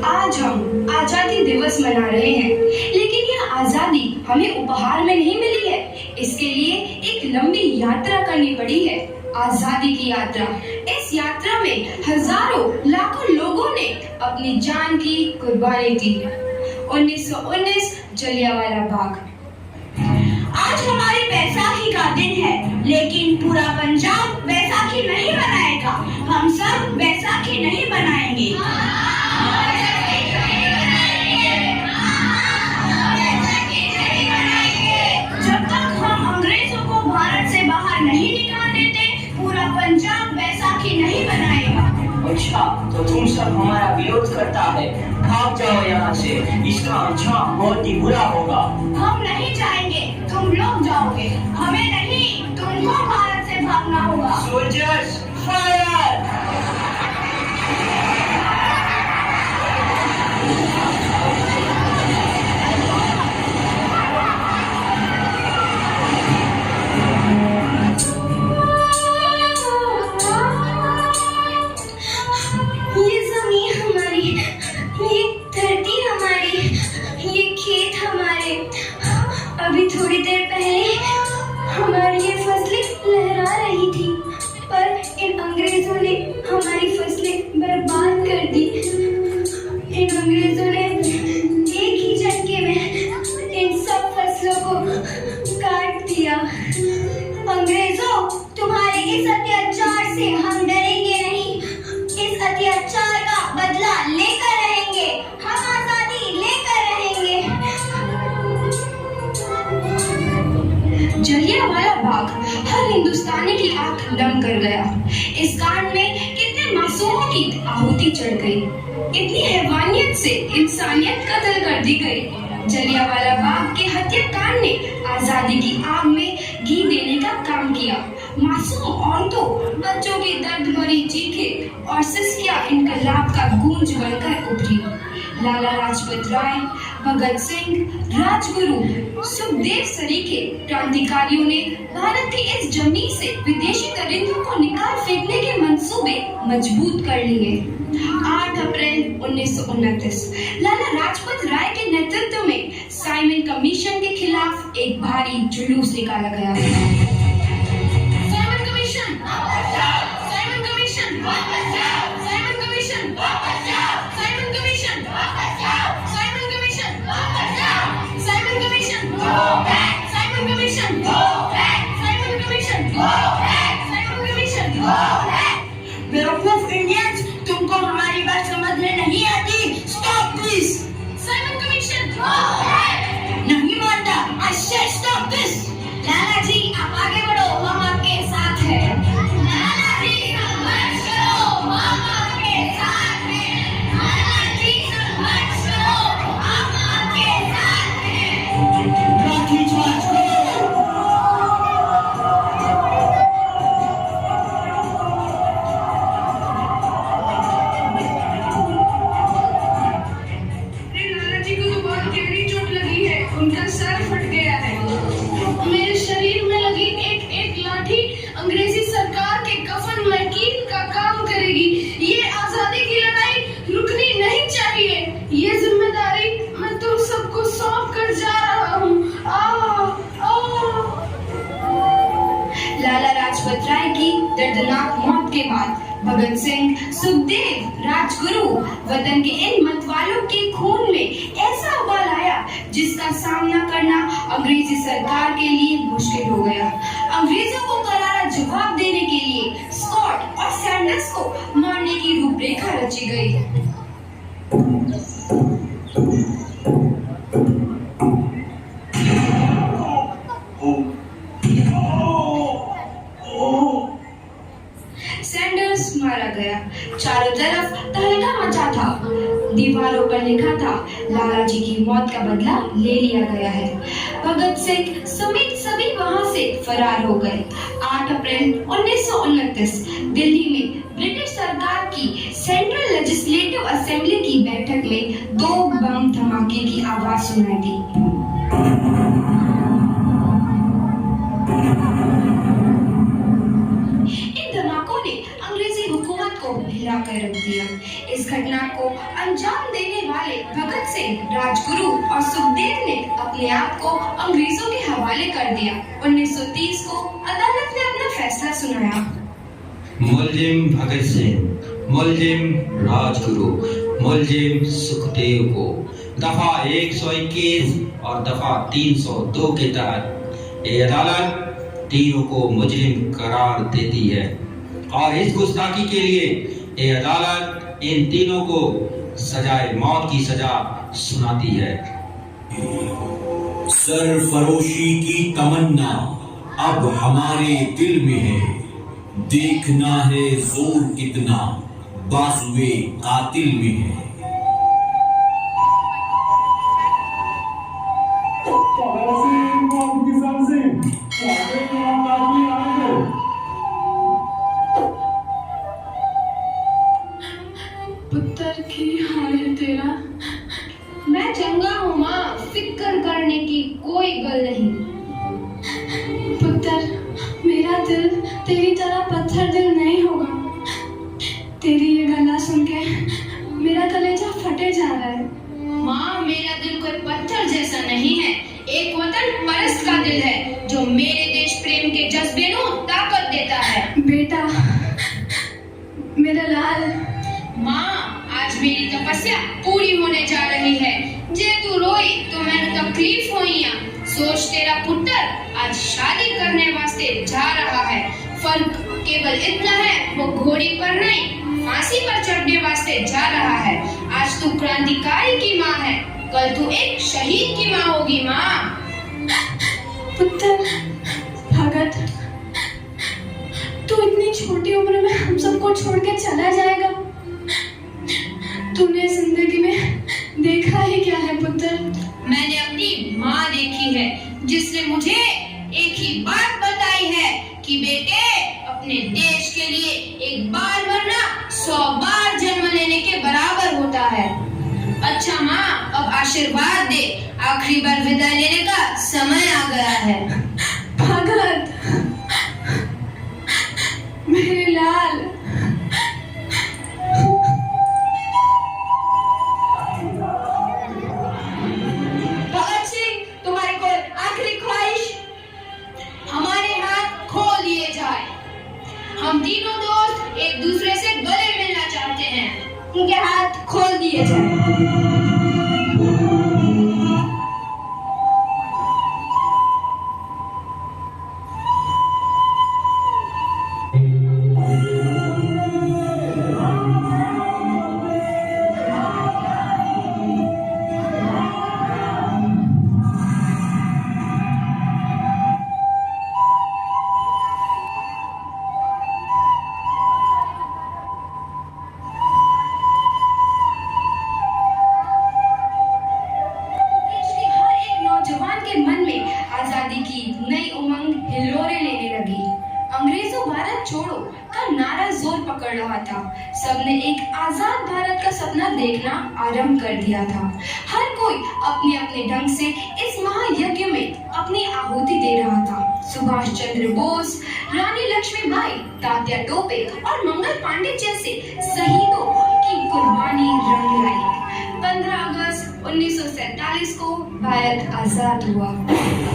आज हम आजादी दिवस मना रहे हैं, लेकिन यह आजादी हमें उपहार में नहीं मिली है। इसके लिए एक लंबी यात्रा करनी पड़ी है, आजादी की यात्रा। इस यात्रा में हजारों लाखों लोगों ने अपनी जान की कुर्बानी दी। 1919 जलियांवाला बाग। आज हमारी बैसाखी का दिन है, लेकिन पूरा पंजाब बैसाखी नहीं मनाएगा। हम सब बैसाखी नहीं मनाएंगे। जब तक हम अंग्रेजों को भारत से बाहर नहीं निकाल देते, पूरा पंजाब बैसाखी नहीं मनाएगा। अच्छा, तो तुम सब हमारा विरोध करता है, भाग जाओ यहाँ से। इसका अंजाम बहुत ही बुरा होगा। हम नहीं जाएंगे, तुम लोग जाओगे। हमें नहीं, तुमको भारत से भागना होगा। Soldiers fire! ये जमीन हमारी, ये धरती हमारी, ये खेत हमारे। अभी थोड़ी देर पहले हमारी ये फसलें लहरा रही थी, पर इन अंग्रेजों ने हमारी फसलें बर्बाद कर दी। इन अंग्रेजों ने एक ही झटके में इन सब फसलों को काट दिया। अंग्रेजों, तुम्हारे इस अत्याचार से हम डरेंगे नहीं। इस अत्याचार का बदला लेकर रहेंगे। हम आजादी लेकर रहेंगे। जलियांवाला बाग हर हिंदुस्तानी की आंख नम कर गया। इस कांड में कितने मासूमों की आहुति चढ़ गई, इतनी हैवानियत से इंसानियत कत्ल कर दी गई। जलियांवाला बाग के हत्याकांड ने आजादी की आग में घी देने का काम किया। मासूम औरतों, बच्चों की दर्द भरी चीखें और सिसकियां इनकलाब का गूंज बनकर उभरी। लाला लाजपत राय, भगत सिंह, राजगुरु, सुखदेव सरीखे क्रांतिकारियों ने भारत की इस जमीन से विदेशी दरिंदों को निकाल फेंकने के मंसूबे मजबूत कर लिए। 8 अप्रैल 1929 लाला लाजपत राय के नेतृत्व में साइमन कमीशन के खिलाफ एक भारी जुलूस निकाला गया। Simon commission, Simon commission, Simon commission, Simon commission, Simon commission, Simon commission, Simon commission, Simon commission, Simon commission. बेवकूफ इंडियंस, तुमको हमारी बात समझने नहीं आती। Stop this. साइमन कमीशन नहीं मानता। I said stop this. Lala ji, आप आगे बढ़ो, हम आपके साथ हैं। लाला जी, संघर्ष करो, हम आपके साथ हैं। लाला जी, संघर्ष करो, हम आपके साथ हैं। लाठीचार्ज करो! लाला जी को तो बहुत गहरी चोट लगी है, उनका सर फट गया है। मेरे शरीर में लगी एक एक लाठी अंग्रेजी सरकार के कफन में कील का काम करेगी। ये आजादी की लड़ाई रुकनी नहीं चाहिए। ये जिम्मेदारी मैं तुम सबको सौंप कर जा रहा हूँ। लाला लाजपत राय की दर्दनाक मौत के बाद भगत सिंह, सुखदेव, राजगुरु वतन के इन मतवालों के खून में ऐसा उबाल आया जिसका सामना करना अंग्रेजी सरकार के लिए मुश्किल हो गया। अंग्रेजों को करारा जवाब देने के लिए स्कॉट और सैंडर्स को मारने की रूपरेखा रची गई। सैंडर्स मारा गया। चारों तरफ तहलका मचा था। दीवारों पर लिखा था, लाला जी की मौत का बदला ले लिया गया है। भगत सिंह समेत सभी वहां से फरार हो गए। 8 अप्रैल 1929 दिल्ली में ब्रिटिश सरकार की सेंट्रल लेजिस्लेटिव असेंबली की बैठक में 2 बम धमाके की आवाज सुनाई दी। इन धमाकों ने अंग्रेजी हुकूमत को घिरा कर रख दिया। इस घटना को अंजाम देने वाले भगत सिंह, राजगुरु और सुखदेव ने अपने आप को अंग्रेजों के हवाले कर दिया। 1930 को अदालत ने अपना फैसला सुनाया। मुलजिम भगत सिंह, मुलजिम राजगुरु, मुलजिम सुखदेव को दफा 121 और दफा 302 के तहत ये अदालत तीनों को मुजरिम करार देती है और इस गुस्ताखी के लिए ये अदालत इन तीनों को सजाए मौत की सजा सुनाती है। सरफरोशी की तमन्ना अब हमारे दिल में है, देखना है जोर कितना बाजुए कातिल में है। पुत्र की हाल है तेरा? मैं चंगा हूँ माँ, फिक्र करने की कोई गल नहीं। पुत्र, मेरा दिल तेरी तरह पत्थर दिल नहीं होगा। तेरी ये गला सुन के मेरा कलेजा फटे जा रहा है। माँ, मेरा दिल कोई पत्थर जैसा नहीं है, एक वतन परस्त का दिल है जो मेरे देश प्रेम के जज्बे को ताकत देता है। बेटा, मेरा लाल। माँ, आज मेरी तपस्या पूरी होने जा रही है। जे तू रोई तो मैंने तकलीफ हुई। सोच, तेरा पुत्र आज शादी करने वास्ते जा रहा है। फर्क केवल इतना है, वो घोड़ी पर नहीं फांसी पर चढ़ने वास्ते जा रहा है। आज तू क्रांतिकारी की माँ है, कल तू एक शहीद की माँ होगी। माँ। पुत्र भगत, तू इतनी छोटी उम्र में हम सबको छोड़ के चला जाएगा? तूने जिंदगी में देखा ही क्या है पुत्र? मैंने अपनी माँ देखी है, जिसने मुझे एक ही बात बताई है कि बेटे, अपने देश के लिए एक बार मरना 100 बार जन्म लेने के बराबर होता है। अच्छा माँ, अब आशीर्वाद दे, आखिरी बार विदा लेने का समय आ गया है। भगत, मेरे लाल। भगत सिंह, तुम्हारी कोई आखिरी ख्वाहिश? हमारे हाथ खोल दिए जाए। हम तीनों दोस्त एक दूसरे से गले मिलना चाहते हैं, उनके हाथ खोल दिए जाए। छोड़ो का नारा जोर पकड़ रहा था। सबने एक आजाद भारत का सपना देखना आरंभ कर दिया था। हर कोई अपने अपने ढंग से इस महायज्ञ में अपनी आहुति दे रहा था। सुभाष चंद्र बोस, रानी लक्ष्मीबाई, तात्या टोपे और मंगल पांडे जैसे शहीदों की कुर्बानी रंग लाई। 15 अगस्त 1947 को भारत आजाद हुआ।